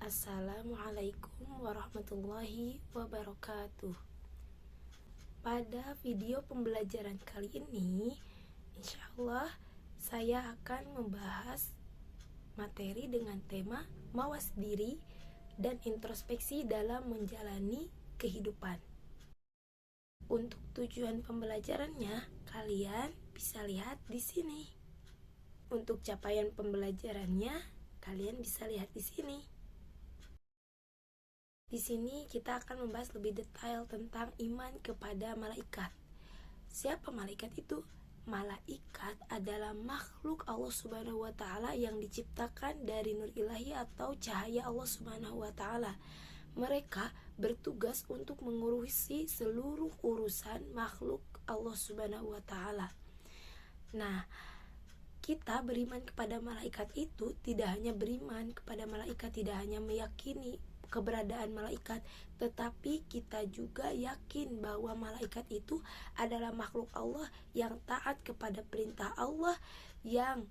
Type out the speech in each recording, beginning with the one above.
Assalamualaikum warahmatullahi wabarakatuh. Pada video pembelajaran kali ini, insya Allah saya akan membahas materi dengan tema mawas diri dan introspeksi dalam menjalani kehidupan. Untuk tujuan pembelajarannya, kalian bisa lihat di sini. Untuk capaian pembelajarannya, kalian bisa lihat di sini. Di sini kita akan membahas lebih detail tentang iman kepada malaikat. Siapa malaikat itu? Malaikat adalah makhluk Allah Subhanahu wa taala yang diciptakan dari nur ilahi atau cahaya Allah Subhanahu wa taala. Mereka bertugas untuk mengurusi seluruh urusan makhluk Allah Subhanahu wa taala. Nah, kita beriman kepada malaikat itu tidak hanya beriman kepada malaikat, tidak hanya meyakini keberadaan malaikat, tetapi kita juga yakin bahwa malaikat itu adalah makhluk Allah yang taat kepada perintah Allah, yang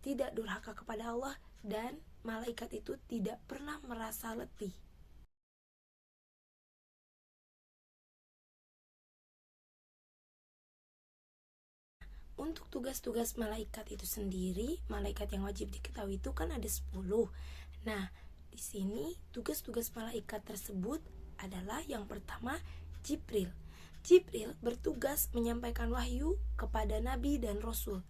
tidak durhaka kepada Allah, dan malaikat itu tidak pernah merasa letih. Untuk tugas-tugas malaikat itu sendiri, malaikat yang wajib diketahui itu kan ada 10. Nah, di sini tugas-tugas malaikat tersebut adalah yang pertama Jibril. Jibril bertugas menyampaikan wahyu kepada nabi dan rasul.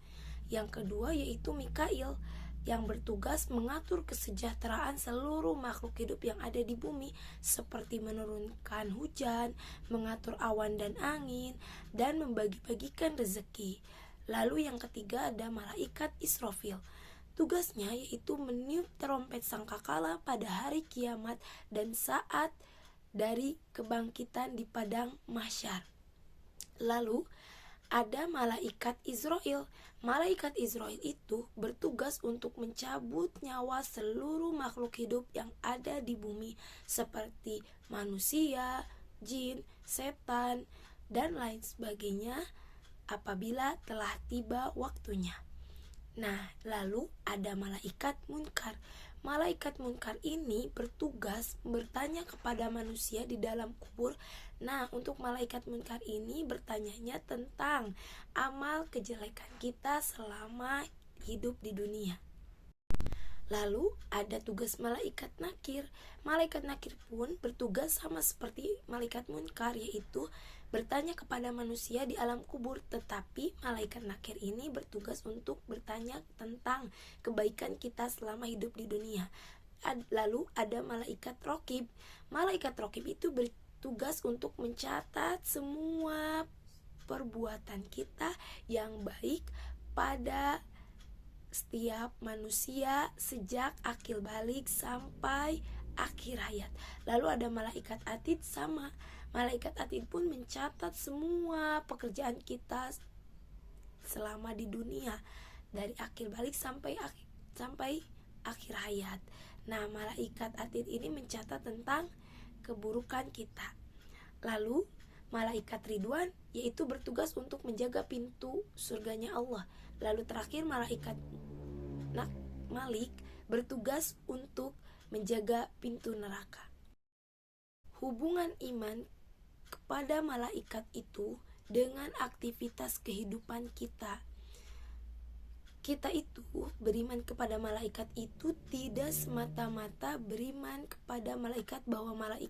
Yang kedua yaitu Mikail yang bertugas mengatur kesejahteraan seluruh makhluk hidup yang ada di bumi, seperti menurunkan hujan, mengatur awan dan angin, dan membagi-bagikan rezeki. Lalu yang ketiga ada malaikat Israfil. Tugasnya yaitu meniup terompet sangkakala pada hari kiamat dan saat dari kebangkitan di padang mahsyar. Lalu ada malaikat Israil. Malaikat Israil itu bertugas untuk mencabut nyawa seluruh makhluk hidup yang ada di bumi, seperti manusia, jin, setan, dan lain sebagainya apabila telah tiba waktunya. Nah, lalu ada malaikat munkar. Malaikat munkar ini bertugas bertanya kepada manusia di dalam kubur. Nah, untuk malaikat munkar ini bertanyanya tentang amal kejelekan kita selama hidup di dunia. Lalu ada tugas malaikat nakir. Malaikat nakir pun bertugas sama seperti malaikat munkar, yaitu bertanya kepada manusia di alam kubur. Tetapi malaikat nakir ini bertugas untuk bertanya tentang kebaikan kita selama hidup di dunia. Lalu ada malaikat rokib. Malaikat rokib itu bertugas untuk mencatat semua perbuatan kita yang baik pada setiap manusia sejak akil balik sampai akhir hayat. Lalu ada malaikat atid sama. Malaikat atid pun mencatat semua pekerjaan kita selama di dunia dari akhir balik sampai akhir hayat. Nah, malaikat atid ini mencatat tentang keburukan kita. Lalu malaikat Ridwan yaitu bertugas untuk menjaga pintu surganya Allah. Lalu terakhir malaikat Malik bertugas untuk menjaga pintu neraka. Hubungan iman kepada malaikat itu dengan aktivitas kehidupan kita. Kita itu beriman kepada malaikat itu tidak semata-mata beriman kepada malaikat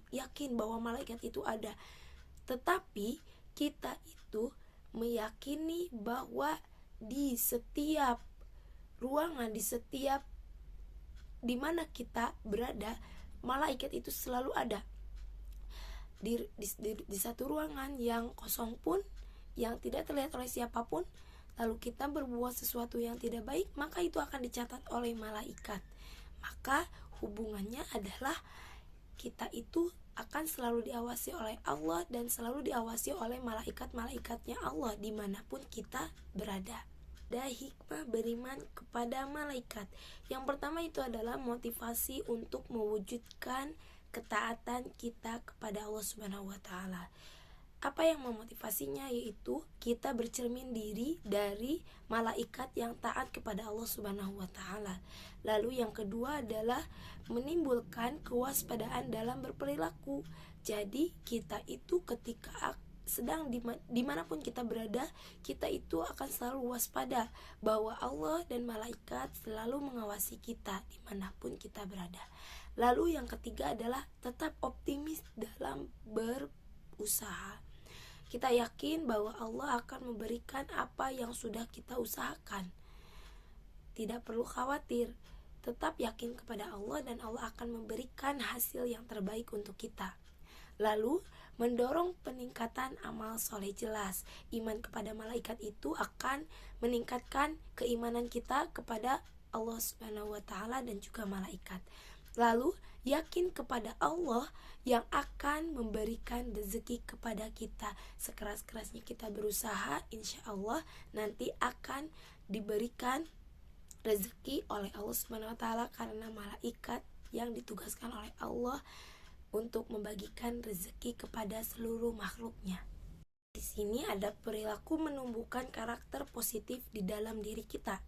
yakin bahwa malaikat itu ada, tetapi kita itu meyakini bahwa di setiap ruangan, di setiap di mana kita berada, malaikat itu selalu ada. Di satu ruangan yang kosong pun, yang tidak terlihat oleh siapapun, lalu kita berbuat sesuatu yang tidak baik, maka itu akan dicatat oleh malaikat. Maka hubungannya adalah kita itu akan selalu diawasi oleh Allah dan selalu diawasi oleh malaikat-malaikatnya Allah dimanapun kita berada. Ada hikmah beriman kepada malaikat. Yang pertama itu adalah motivasi untuk mewujudkan ketaatan kita kepada Allah Subhanahu wa taala. Apa yang memotivasinya? Yaitu kita bercermin diri dari malaikat yang taat kepada Allah Subhanahu wa taala. Lalu yang kedua adalah menimbulkan kewaspadaan dalam berperilaku. Jadi kita itu ketika sedang dimanapun kita berada, kita itu akan selalu waspada bahwa Allah dan malaikat selalu mengawasi kita dimanapun kita berada. Lalu yang ketiga adalah tetap optimis dalam berusaha. Kita yakin bahwa Allah akan memberikan apa yang sudah kita usahakan. Tidak perlu khawatir, tetap yakin kepada Allah dan Allah akan memberikan hasil yang terbaik untuk kita. Lalu mendorong peningkatan amal soleh. Jelas iman kepada malaikat itu akan meningkatkan keimanan kita kepada Allah Subhanahu wa taala dan juga malaikat. Lalu yakin kepada Allah yang akan memberikan rezeki kepada kita. Sekeras-kerasnya kita berusaha, insya Allah nanti akan diberikan rezeki oleh Allah Subhanahu wa taala, karena malaikat yang ditugaskan oleh Allah untuk membagikan rezeki kepada seluruh makhluknya. Di sini ada perilaku menumbuhkan karakter positif di dalam diri kita.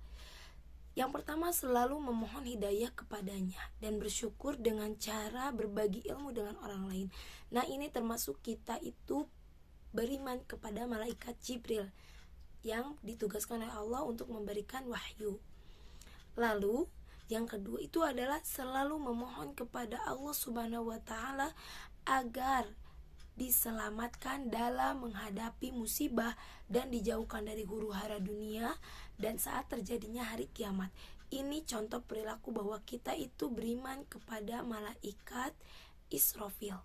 Yang pertama, selalu memohon hidayah kepadanya dan bersyukur dengan cara berbagi ilmu dengan orang lain. Nah, ini termasuk kita itu beriman kepada malaikat Jibril yang ditugaskan oleh Allah untuk memberikan wahyu. Lalu yang kedua itu adalah selalu memohon kepada Allah Subhanahu wa taala agar diselamatkan dalam menghadapi musibah dan dijauhkan dari huru-hara dunia dan saat terjadinya hari kiamat. Ini contoh perilaku bahwa kita itu beriman kepada malaikat Israfil.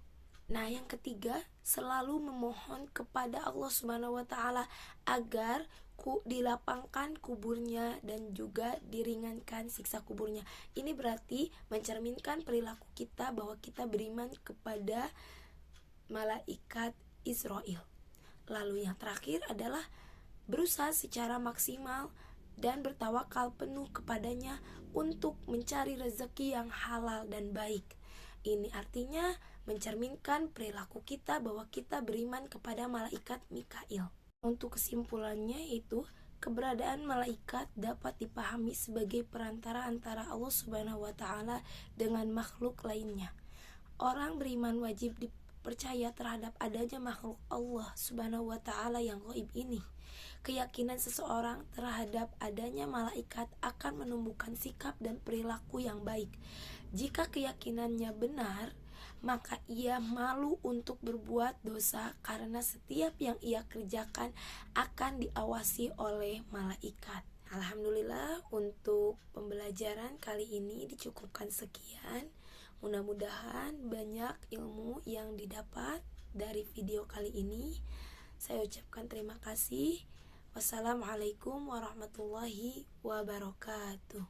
Nah, yang ketiga, selalu memohon kepada Allah Subhanahu wa taala agar dilapangkan kuburnya dan juga diringankan siksa kuburnya. Ini berarti mencerminkan perilaku kita bahwa kita beriman kepada malaikat Israel. Lalu yang terakhir adalah berusaha secara maksimal dan bertawakal penuh kepadanya untuk mencari rezeki yang halal dan baik. Ini artinya mencerminkan perilaku kita bahwa kita beriman kepada malaikat Mikail. Untuk kesimpulannya itu, keberadaan malaikat dapat dipahami sebagai perantara antara Allah Subhanahu wa taala dengan makhluk lainnya. Orang beriman wajib percaya terhadap adanya makhluk Allah Subhanahu wa taala yang gaib ini. Keyakinan seseorang terhadap adanya malaikat akan menumbuhkan sikap dan perilaku yang baik. Jika keyakinannya benar, maka ia malu untuk berbuat dosa karena setiap yang ia kerjakan akan diawasi oleh malaikat. Alhamdulillah, untuk pembelajaran kali ini dicukupkan sekian. Mudah-mudahan banyak ilmu yang didapat dari video kali ini. Saya ucapkan terima kasih. Wassalamualaikum warahmatullahi wabarakatuh.